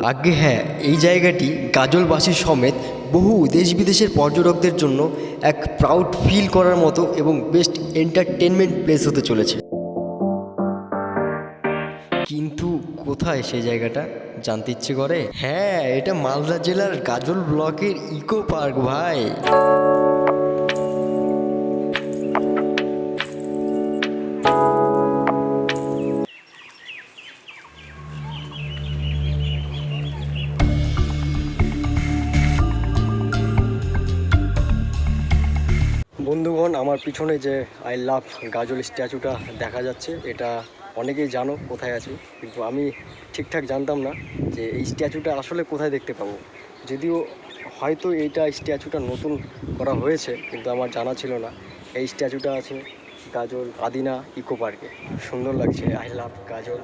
আগে হ্যাঁ, এই জায়গাটি গাজলবাসী সমেত বহু দেশ বিদেশের পর্যটকদের জন্য এক প্রাউড ফিল করার মতো এবং বেস্ট এন্টারটেনমেন্ট প্লেস হতে চলেছে। কিন্তু কোথায় সেই জায়গাটা জানতে ইচ্ছে করে? হ্যাঁ, এটা মালদা জেলার গাজল ব্লকের ইকো পার্ক ভাই। বন্ধুগণ, আমার পিছনে যে আই লাভ গাজল স্ট্যাচুটা দেখা যাচ্ছে, এটা অনেকেই জানো কোথায় আছে, কিন্তু আমি ঠিকঠাক জানতাম না যে এই স্ট্যাচুটা আসলে কোথায় দেখতে পাবো। যদিও হয়তো এইটা স্ট্যাচুটা নতুন করা হয়েছে, কিন্তু আমার জানা ছিল না এই স্ট্যাচুটা আছে গাজল আদিনা ইকো পার্কে। সুন্দর লাগছে, আই লাভ গাজল।